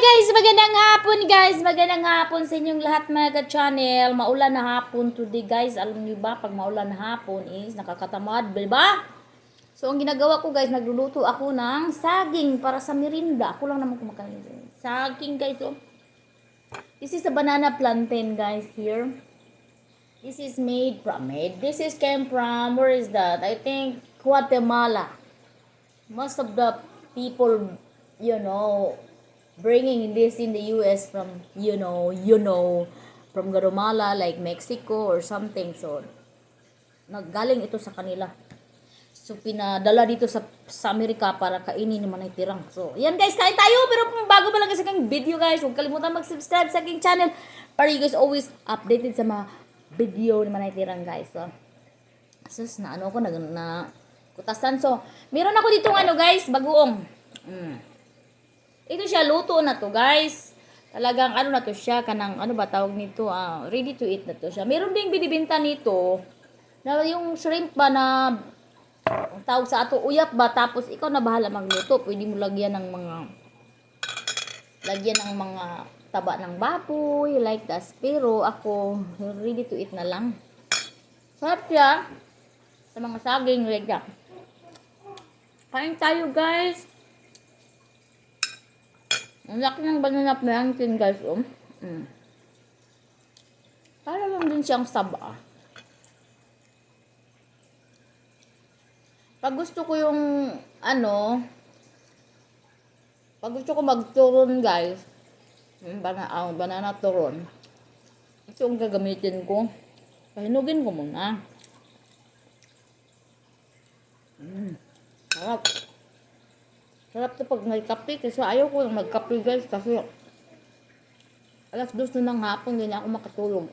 guys, magandang hapon guys. Magandang hapon sa inyong lahat mga ka-channel. Maulan na hapon today guys. Alam niyo ba, pag maulan na hapon is nakakatamad, di ba? So ang ginagawa ko guys, nagluluto ako ng saging para sa merinda. Ako lang naman kumakain. Saging guys, oh. This is a banana plantain guys here. This is This is came from, where is that? I think Guatemala. Most of the people, you know, bringing this in the US from, from Guatemala, like Mexico or something. So, naggaling ito sa kanila. So, pinadala dito sa Amerika para kainin naman ay tirang. So, yan guys, kain tayo. Pero bago pa lang sa aking video guys, huwag kalimutan mag-subscribe sa aking channel para you guys always updated sa mga video naman ay tirang guys. So, sus, na ano ko, na kutasan. So, meron ako dito guys, bagoong. Ito siya, luto na to guys. Talagang ano na to siya, kanang ano ba tawag nito, ready to eat na to siya. Meron ding binibenta nito, na yung shrimp ba na, ang tawag sa ato, uyap ba, tapos ikaw na bahala magluto. Pwede mo lagyan ng mga taba ng baboy, like that. Pero ako, ready to eat na lang. Sarap siya, sa mga saging, like that. Kain tayo guys. Ang laki ng banana plantain guys, oh. Para lang din siyang saba. Pag gusto ko yung, pag gusto ko magturon guys, banana turon, ito yung gagamitin ko. Pahinugin ko muna. Sarap. Sarap to pag may kape, kasi ayaw ko lang magkape guys, kasi alas 2 na ng hapon, hindi na ako makatulog.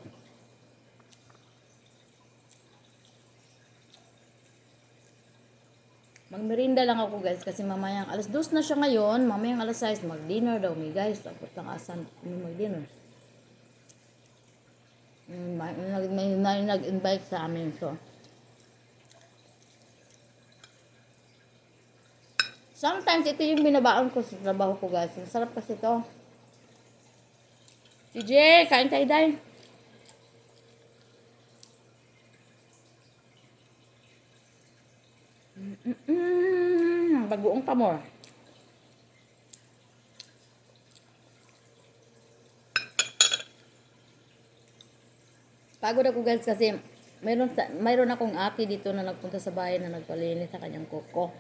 Magmerinda lang ako guys, kasi mamayang alas 2 na siya ngayon, mamayang alas 6, mag-dinner daw may guys. Tapos lang asan mag-dinner. May nag-invite sa amin, so. Sometimes, ito yung binabaon ko sa trabaho ko guys. Masarap kasi ito. CJ, kain tayo dahil. Bagoong pamor. Pagod ako guys kasi mayroon akong ate dito na nagpunta sa bahay na nagpalinis sa kanyang kuko.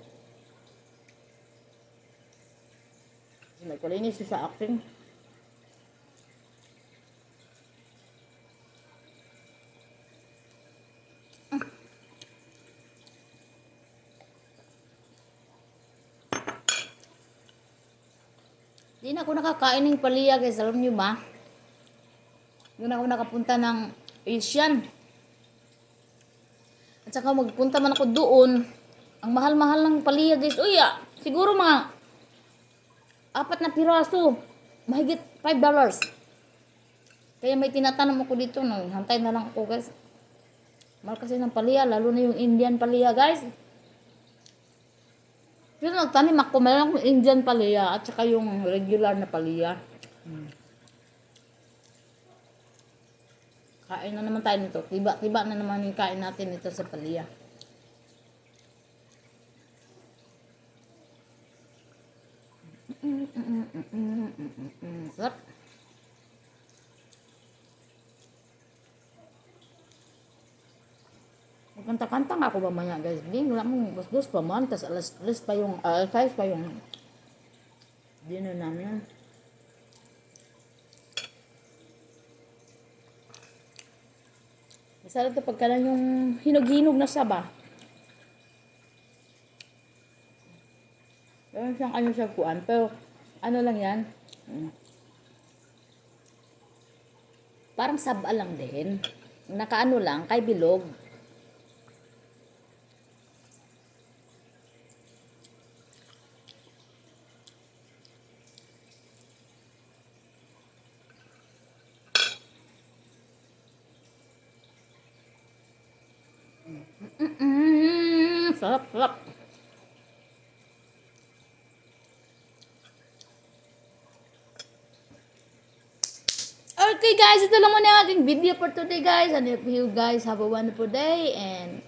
Nagpalinis siya sa akin. Di na ako nakakain ng palya guys, alam nyo ba? Doon ako nakapunta ng Asian. At saka magpunta man ako doon, ang mahal-mahal ng palya guys. Uy, siguro mga 4 na piraso, mahigit $5. Kaya may tinatanong ako dito, hantay na lang ako guys. Mahal kasi ng palya, lalo na yung Indian palya guys. Pero nagtanim ako, mayroon akong Indian palya at saka yung regular na palya. Kain na naman tayo nito. Tiba na naman yung kain natin ito sa palya. Sarap. Magkanta-kanta nga ako mamaya guys. Hindi, wala mong dos pa man. Tapos alas 3 pa yung, 5 pa yung dinner namin. Masarap ito pagka lang yung hinog-hinog na saba. Pero siyang ano siya kuan. Pero ano lang yan. Parang saba lang din. Nakaano lang, kay bilog. Sarap, sarap. Okay guys, ito lang muna ang aking video for today guys. And if you guys have a wonderful day and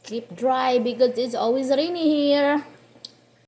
keep dry because it's always rainy here.